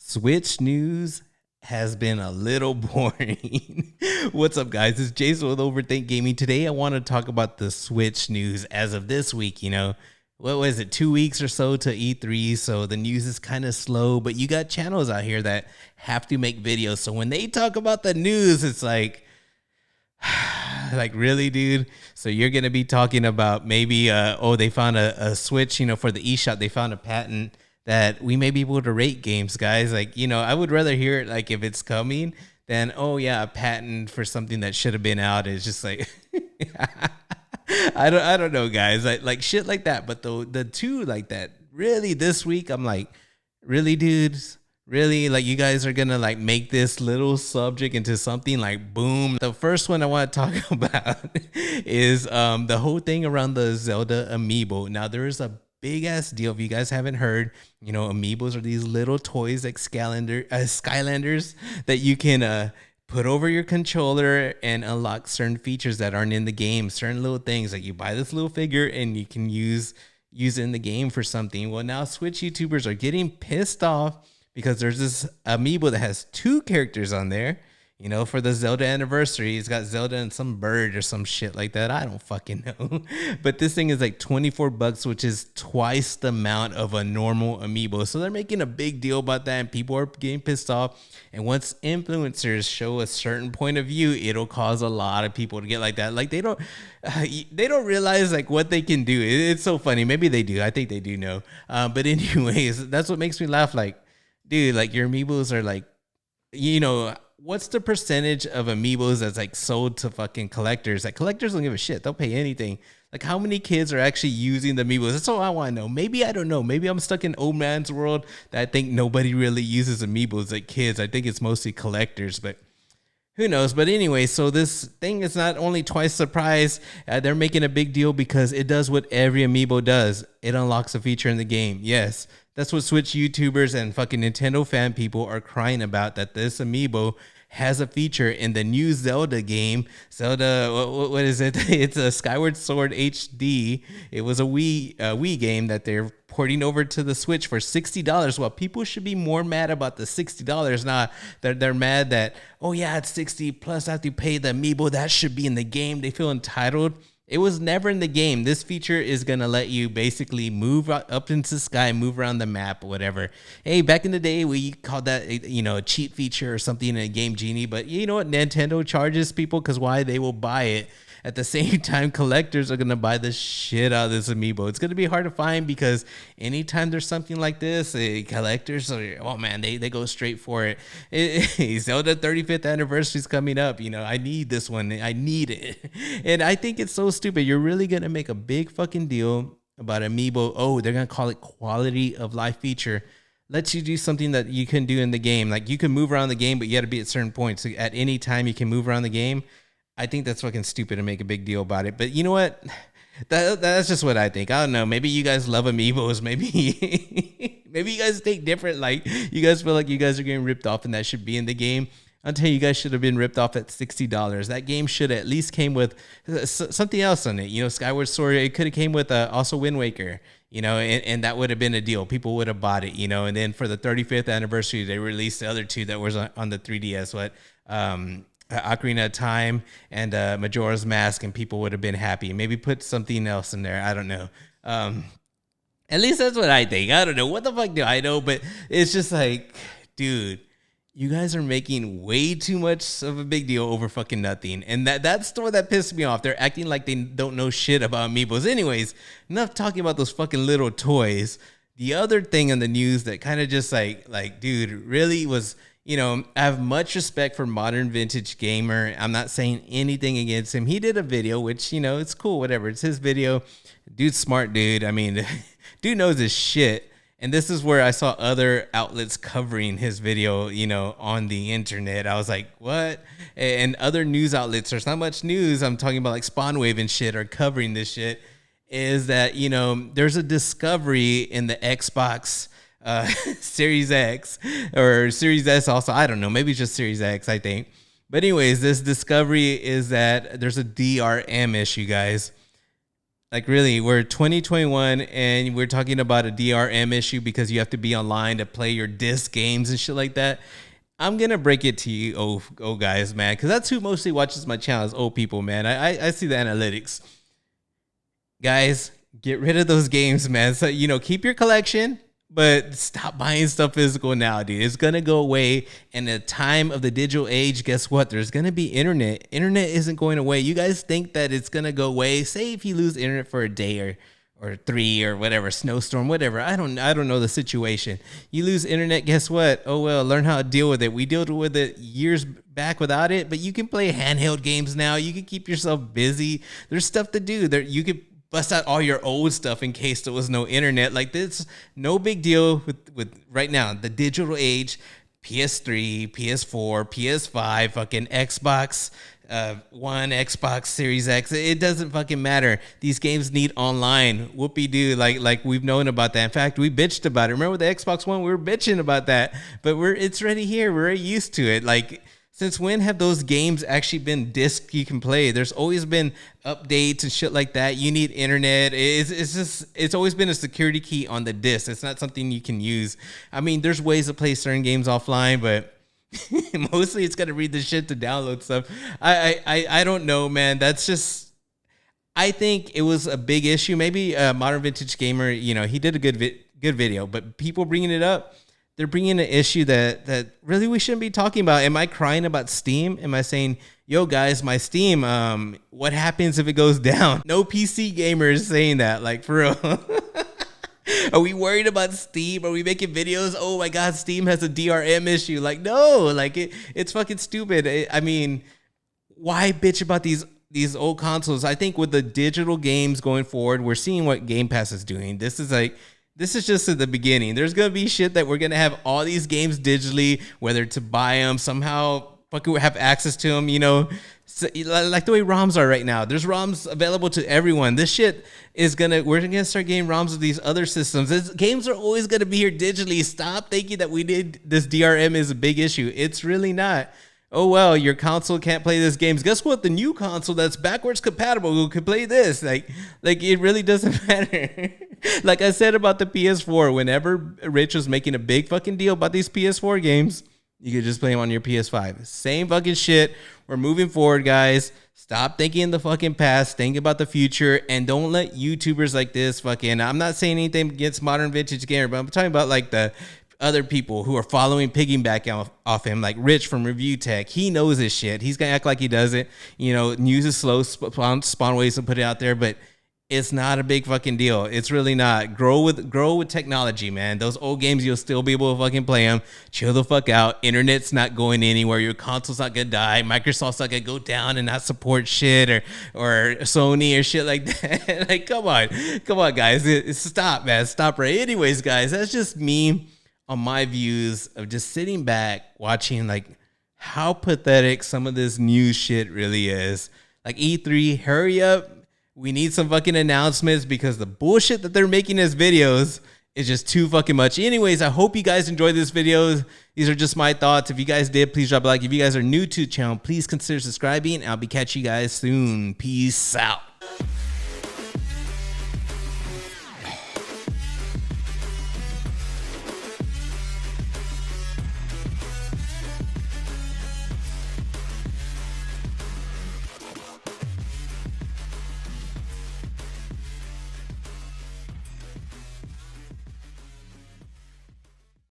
Switch news has been a little boring. What's up, guys? It's Jason with Overthink Gaming. Today, I want to talk about the Switch news as of this week. What was it, 2 weeks or so to E3? So the news is kind of slow, but you got channels out here that have to make videos. So when they talk about the news, it's like, really, dude? So you're going to be talking about maybe, they found a Switch, for the eShop. They found a patent that we may be able to rate games, guys. I would rather hear it like if it's coming than, a patent for something that should have been out. It's just like, I don't know, guys. Like shit like that. But the two like that, really this week, I'm like, really, dudes? Really? Like you guys are gonna like make this little subject into something like boom. The first one I want to talk about is the whole thing around the Zelda amiibo. Now there is a big ass deal. If you guys haven't heard, amiibos are these little toys like Skylanders that you can put over your controller and unlock certain features that aren't in the game. Certain little things like you buy this little figure and you can use it in the game for something. Well, now Switch YouTubers are getting pissed off because there's this amiibo that has two characters on there. For the Zelda anniversary, it's got Zelda and some bird or some shit like that. I don't fucking know. But this thing is like $24, which is twice the amount of a normal amiibo. So they're making a big deal about that, and people are getting pissed off. And once influencers show a certain point of view, it'll cause a lot of people to get like that. Like they don't realize like what they can do. It's so funny. Maybe they do. I think they do know. But anyways, that's what makes me laugh. Like, dude, like your amiibos are like, what's the percentage of amiibos that's like sold to fucking collectors? Like collectors don't give a shit. They'll pay anything. Like how many kids are actually using the amiibos? That's all I want to know. Maybe I don't know. Maybe I'm stuck in old man's world that I think nobody really uses amiibos like kids. I think it's mostly collectors, but who knows? But anyway, so this thing is not only twice the price. They're making a big deal because it does what every amiibo does. It unlocks a feature in the game. Yes, that's what Switch YouTubers and fucking Nintendo fan people are crying about, that this amiibo has a feature in the new Zelda game. Zelda, what is it? It's a Skyward Sword HD. It was a Wii game that they're porting over to the Switch for $60. Well, people should be more mad about the $60. Nah, they're mad that, it's 60 plus I have to pay the amiibo. That should be in the game. They feel entitled. It was never in the game. This feature is going to let you basically move up into the sky, move around the map, whatever. Hey, back in the day, we called that, a cheat feature or something in a Game Genie. But you know what? Nintendo charges people because why? They will buy it. At the same time, collectors are going to buy the shit out of this amiibo. It's going to be hard to find because anytime there's something like this, collectors are, they go straight for it. Zelda 35th anniversary is coming up. I need this one. I need it. And I think it's so stupid. You're really going to make a big fucking deal about amiibo. Oh, they're going to call it quality of life feature. Lets you do something that you can do in the game. Like you can move around the game, but you got to be at certain points. So at any time you can move around the game. I think that's fucking stupid to make a big deal about it. But you know what? That's just what I think. I don't know. Maybe you guys love amiibos. Maybe you guys think different. Like you guys feel like you guys are getting ripped off and that should be in the game. I'll tell you guys should have been ripped off at $60. That game should at least came with something else on it. Skyward Sword, it could have came with also Wind Waker, and that would have been a deal. People would have bought it, and then for the 35th anniversary, they released the other two that was on the 3DS. Ocarina of Time and Majora's Mask, and people would have been happy. Maybe put something else in there. I don't know. At least that's what I think. I don't know. What the fuck do I know? But it's just like, dude, you guys are making way too much of a big deal over fucking nothing. And that's the one that pissed me off. They're acting like they don't know shit about amiibos. Anyways, enough talking about those fucking little toys. The other thing in the news that kind of just like, dude, really was... I have much respect for Modern Vintage Gamer. I'm not saying anything against him. He did a video, which, it's cool, whatever. It's his video. Dude's smart, dude. I mean, dude knows his shit. And this is where I saw other outlets covering his video, on the internet. I was like, what? And other news outlets, there's not much news. I'm talking about like Spawnwave and shit are covering this shit. Is that, there's a discovery in the Xbox Series X or Series S also. I don't know. Maybe it's just Series X, I think. But anyways, this discovery is that there's a DRM issue, guys. Like really, we're 2021 and we're talking about a DRM issue because you have to be online to play your disc games and shit like that. I'm gonna break it to you, guys, man, because that's who mostly watches my channel is old people, man. I see the analytics, guys. Get rid of those games, man. So keep your collection, but stop buying stuff physical now, dude. It's gonna go away. In the time of the digital age, guess what? There's gonna be internet. Internet isn't going away. You guys think that it's gonna go away? Say if you lose internet for a day or 3 or whatever, snowstorm, whatever. I don't know the situation. You lose internet, guess what? Oh well, learn how to deal with it. We dealt with it years back without it, but you can play handheld games now. You can keep yourself busy. There's stuff to do. There you could bust out all your old stuff in case there was no internet. Like this, no big deal with right now, the digital age, PS3, PS4, PS5, fucking Xbox One, Xbox Series X. It doesn't fucking matter. These games need online. Whoopie-doo. Like we've known about that. In fact, we bitched about it. Remember the Xbox One? We were bitching about that, but it's already here. We're used to it. Like, since when have those games actually been disc you can play? There's always been updates and shit like that. You need internet. It's always been a security key on the disc. It's not something you can use. I mean, there's ways to play certain games offline, but mostly it's gotta read the shit to download stuff. I don't know, man. That's just, I think it was a big issue. Maybe Modern Vintage Gamer, he did a good video, but people bringing it up, they're bringing an issue that really we shouldn't be talking about. Am I crying about Steam? Am I saying, yo guys, my Steam, what happens if it goes down? No PC gamers saying that, like, for real. Are we worried about Steam? Are we making videos? Oh my God, Steam has a DRM issue. Like, no, like it's fucking stupid. I mean, why bitch about these old consoles? I think with the digital games going forward, we're seeing what Game Pass is doing. This is just at the beginning. There's going to be shit that we're going to have all these games digitally, whether to buy them, somehow fucking have access to them, so, like the way ROMs are right now. There's ROMs available to everyone. This shit we're going to start getting ROMs of these other systems. Games are always going to be here digitally. Stop thinking that this DRM is a big issue. It's really not. Oh, well, your console can't play this games. Guess what? The new console that's backwards compatible can play this. Like it really doesn't matter. Like I said about the PS4, whenever Rich was making a big fucking deal about these PS4 games, you could just play them on your PS5. Same fucking shit. We're moving forward, guys. Stop thinking in the fucking past. Think about the future. And don't let YouTubers like this fucking... I'm not saying anything against Modern Vintage Gamer, but I'm talking about like the other people who are following piggyback off him, like Rich from Review Tech. He knows his shit. He's gonna act like he doesn't. News is slow, spawn ways to put it out there, but it's not a big fucking deal. It's really not. Grow with technology, man. Those old games, you'll still be able to fucking play them. Chill the fuck out. Internet's not going anywhere. Your console's not gonna die. Microsoft's not gonna go down and not support shit or Sony or shit like that. Like, come on, guys. Stop, man. Stop right. Anyways, guys, that's just me on my views of just sitting back watching like how pathetic some of this new shit really is. Like E3, hurry up. We need some fucking announcements because the bullshit that they're making as videos is just too fucking much. Anyways, I hope you guys enjoyed this video. These are just my thoughts. If you guys did, please drop a like. If you guys are new to the channel, please consider subscribing. I'll be catching you guys soon. Peace out.